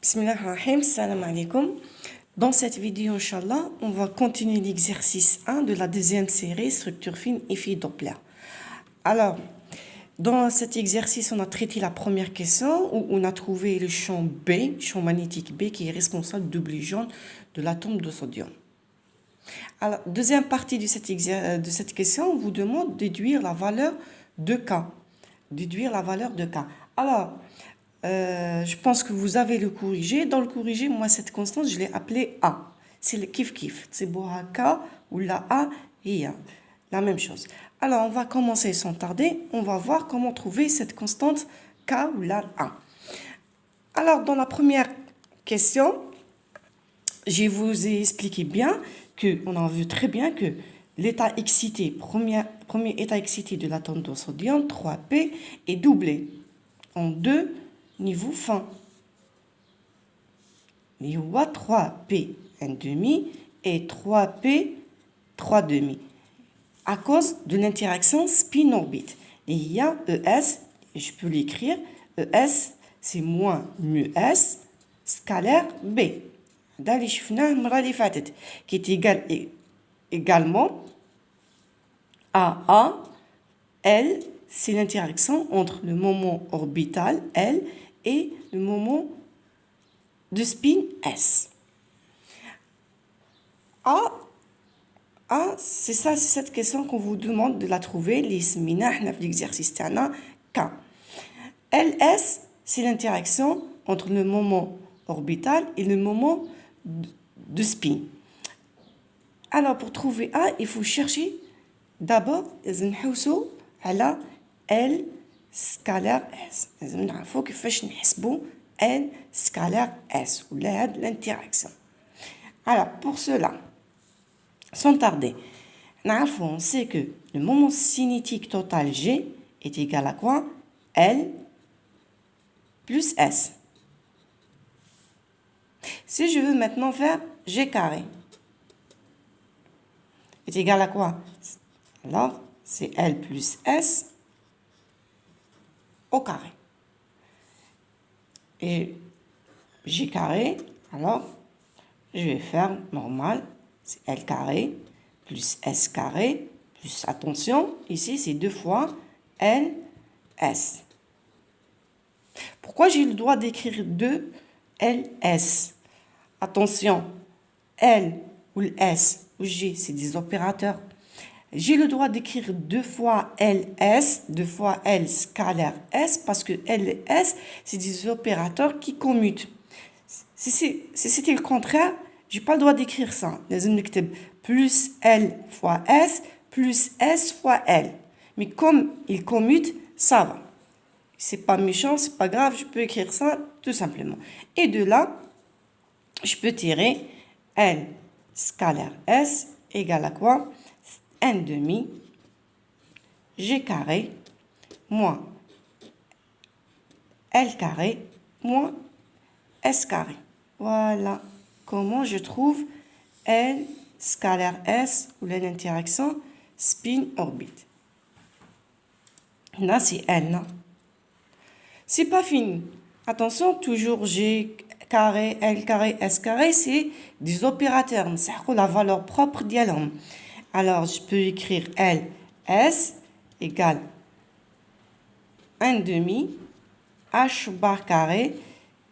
Bismillahirrahmanirrahim, salam alaikum. Dans cette vidéo, Inch'Allah, on va continuer l'exercice 1 de la deuxième série structure fine effet Doppler. Alors, dans cet exercice, on a traité la première question où on a trouvé le champ B, champ magnétique B, qui est responsable du double jaune de l'atome de sodium. Alors, deuxième partie de cette question, on vous demande de déduire la valeur de K. Déduire la valeur de K. Alors, je pense que vous avez le corrigé. Dans le corrigé, moi, cette constante, je l'ai appelée A. C'est le kiff-kiff. C'est beau à K ou la A et A. La même chose. Alors, on va commencer sans tarder. On va voir comment trouver cette constante K ou la A. Alors, dans la première question, je vous ai expliqué bien qu'on a vu très bien que l'état excité, premier état excité de l'atome de sodium, 3P, est doublé en deux niveaux fins. Il y a 3P 1,5 et 3P 3,5 à cause de l'interaction spin-orbite. Il y a ES, je peux l'écrire, ES c'est moins mu S scalaire B. Qui est égal également à A. L, c'est l'interaction entre le moment orbital L et le moment de spin S. A, c'est ça, c'est cette question qu'on vous demande de la trouver. L'exercice K. LS, c'est l'interaction entre le moment orbital et le moment de spin. Alors, pour trouver A, il faut chercher d'abord à L scalaire S. Il faut que L scalaire S ou l'interaction. Alors, pour cela, sans tarder, on sait que le moment cinétique total G est égal à quoi? L plus S. Si je veux maintenant faire G carré, est égal à quoi? Alors, c'est L plus S au carré. Et G carré, alors, je vais faire normal, c'est L carré plus S carré, plus, attention, ici, c'est 2 fois L, S. Pourquoi j'ai le droit d'écrire 2 LS? Attention, L ou S ou G, c'est des opérateurs. J'ai le droit d'écrire 2 fois LS, 2 fois L scalaire S, parce que L et S, c'est des opérateurs qui commutent. Si c'était le contraire, je n'ai pas le droit d'écrire ça. Plus L fois S, plus S fois L. Mais comme ils commutent, ça va. C'est pas méchant, c'est pas grave, je peux écrire ça tout simplement. Et de là, je peux tirer L scalaire S égale à quoi? 1,5 G carré moins L carré moins S carré. Voilà comment je trouve L scalaire S ou l'interaction spin-orbite. Là, c'est L. Là. C'est pas fini. Attention, toujours G carré, L carré, S carré, c'est des opérateurs. C'est la valeur propre d'Yalom. Alors, je peux écrire L, S égale 1,5 H bar carré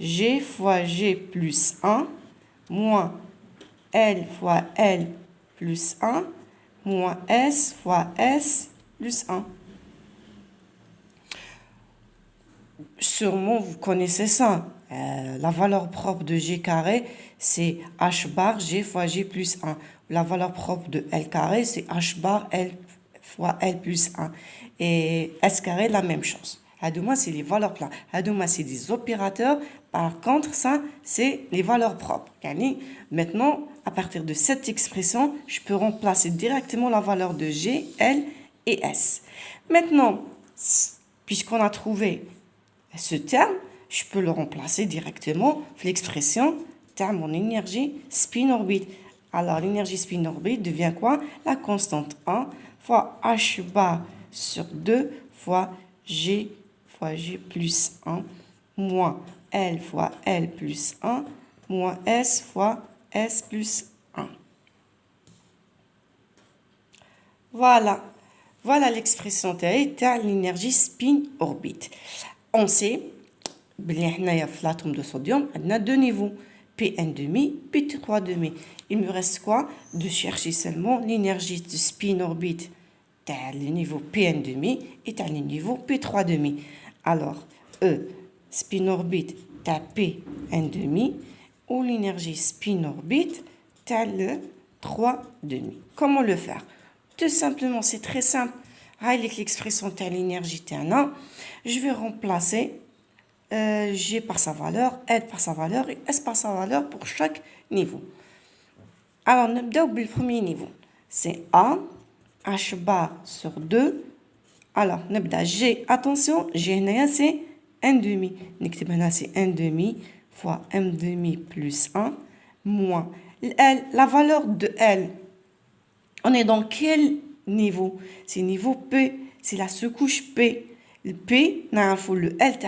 G fois G plus 1 moins L fois L plus 1 moins S fois S plus 1. Sûrement, vous connaissez ça. La valeur propre de G carré, c'est H bar G fois G plus 1. La valeur propre de L carré, c'est H bar L fois L plus 1. Et S carré, la même chose. À deux mois, c'est les valeurs planes. À deux mois, c'est des opérateurs. Par contre, ça, c'est les valeurs propres. Maintenant, à partir de cette expression, je peux remplacer directement la valeur de G, L et S. Maintenant, puisqu'on a trouvé ce terme, je peux le remplacer directement l'expression terme en énergie spin-orbite. Alors, l'énergie spin-orbite devient quoi? La constante 1 fois H bar sur 2 fois G plus 1 moins L fois L plus 1 moins S fois S plus 1. Voilà. Voilà l'expression de l'énergie spin-orbite. On sait, l'atome de sodium, on a deux niveaux, P1,5, P3,5. Il me reste quoi? De chercher seulement l'énergie de spin-orbite le niveau P1,5 et le niveau P3,5. Alors, spin-orbite P1,5 ou l'énergie spin-orbite le 3,5. Comment le faire? Tout simplement, c'est très simple. Avec l'expression de l'énergie T1, je vais remplacer G par sa valeur, L par sa valeur et S par sa valeur pour chaque niveau. Alors, on va le premier niveau. C'est A, H bar sur 2. Alors, on va G. Attention, G, c'est 1,5. C'est 1,5 fois M' plus 1 moins L. La valeur de L, on est dans quel niveau? C'est niveau P, c'est la sous-couche P. Le P, le L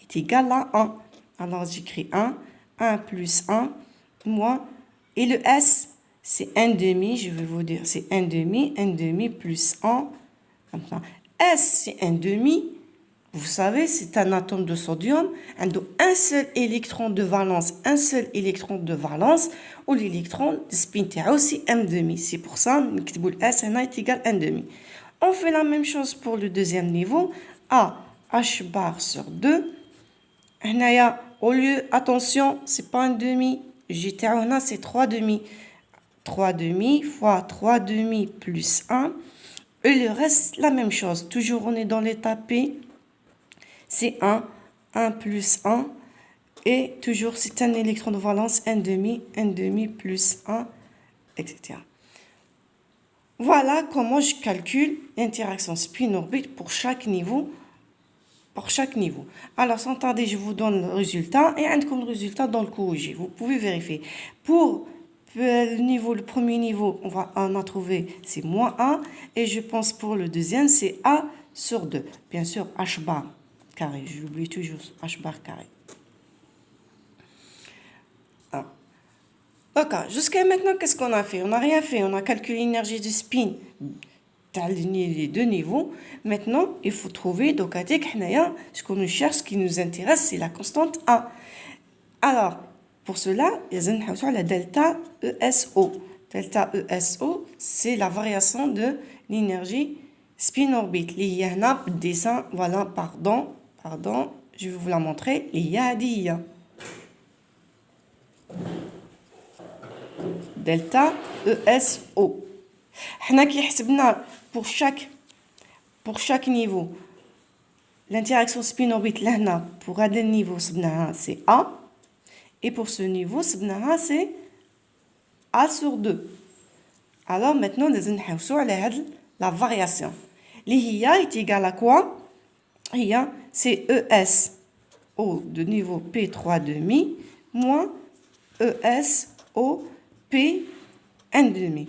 est égal à 1. Alors j'écris 1 plus 1, moins. Et le S, c'est 1,5, je vais vous dire, c'est 1,5 plus 1. Comme ça. S, c'est 1,5. Vous savez, c'est un atome de sodium, un seul électron de valence, ou l'électron de spin aussi M2. C'est pour ça que le S est égal à 1,5. On fait la même chose pour le deuxième niveau, A, H bar sur 2. Au lieu, attention, c'est pas 1,5, c'est 3,5. 3,5 fois 3,5 plus 1. Et le reste, la même chose. Toujours, on est dans l'état P. C'est 1 plus 1, et toujours c'est un électron de valence, 1,5 plus 1, etc. Voilà comment je calcule l'interaction spin-orbite pour chaque niveau. Alors, sans tarder, je vous donne le résultat, et comme le résultat dans le corrigé. Vous pouvez vérifier. Pour le premier niveau, on a trouvé, c'est moins 1, et je pense pour le deuxième, c'est A sur 2. Bien sûr, H bar carré, j'oublie toujours H bar carré. D'accord, jusqu'à maintenant, qu'est-ce qu'on a fait? On n'a rien fait, on a calculé l'énergie du spin, aligné les deux niveaux. Maintenant, il faut trouver, donc, ce qu'on nous cherche, ce qui nous intéresse, c'est la constante A. Alors, pour cela, il y a la delta ESO. Delta ESO, c'est la variation de l'énergie spin-orbite. Il y a un dessin, voilà, pardon, je vais vous la montrer. Il y a delta ESO. Pour chaque niveau, l'interaction spin-orbite pour un niveau, c'est A. Et pour ce niveau, c'est A sur 2. Alors maintenant, nous allons la variation. L'IA est égale à quoi? C'est ESO de niveau P3,5 moins ESO P1,5.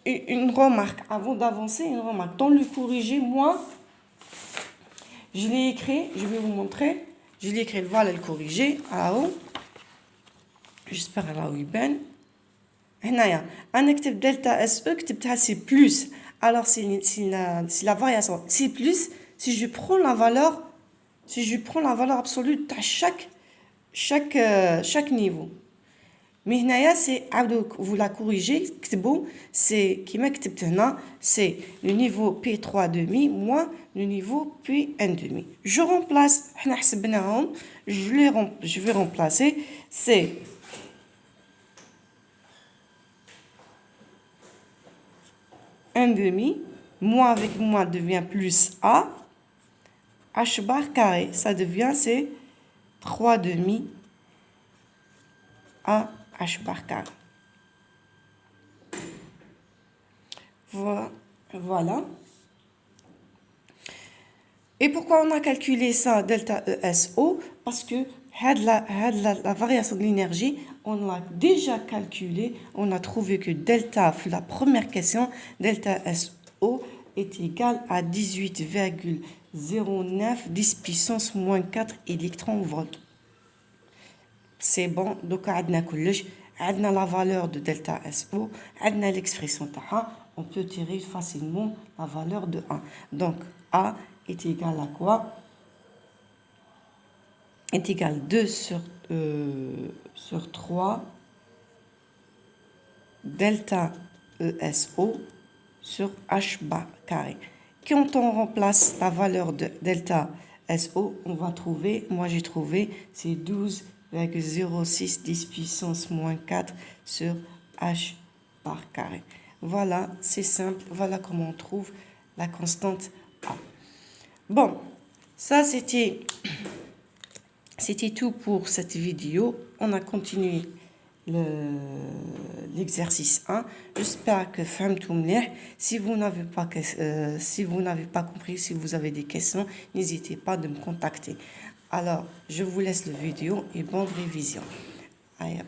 Une remarque, avant d'avancer, Dans le corrigé, moi, je l'ai écrit, je vais vous montrer. Je l'ai écrit, voilà le corrigé, là-haut. J'espère là où il ben. On écrit delta SE, c'est plus. Alors, c'est la variation. C'est plus si je prends la valeur absolue de chaque niveau. Mais c'est vous la corrigez, c'est c'est le niveau P3,5 moins le niveau P1,5. Je remplace, je vais remplacer, c'est un demi, moins avec moins devient plus A, H bar carré, ça devient, c'est 3,5 A H bar carré. Voilà. Et pourquoi on a calculé ça, delta ESO? Parce que la variation de l'énergie, on l'a déjà calculé. On a trouvé que delta, la première question, delta SO est égal à 18,0 0,9 10 puissance moins 4 électron-volts. C'est bon, donc on a la valeur de delta SO, on a l'expression taha, on peut tirer facilement la valeur de A. Donc A est égal à quoi? Est égal à 2 sur 3 delta ESO sur H bar carré. Quand on remplace la valeur de delta SO, on va trouver, moi j'ai trouvé, c'est 12,06 10 puissance moins 4 sur H par carré. Voilà, c'est simple, voilà comment on trouve la constante A. Bon, ça c'était tout pour cette vidéo. On a continué l'exercice 1. J'espère que فهمتوا مليح. Si vous n'avez pas compris, si vous avez des questions, n'hésitez pas de me contacter. Alors, je vous laisse la vidéo et bonne révision. Allez.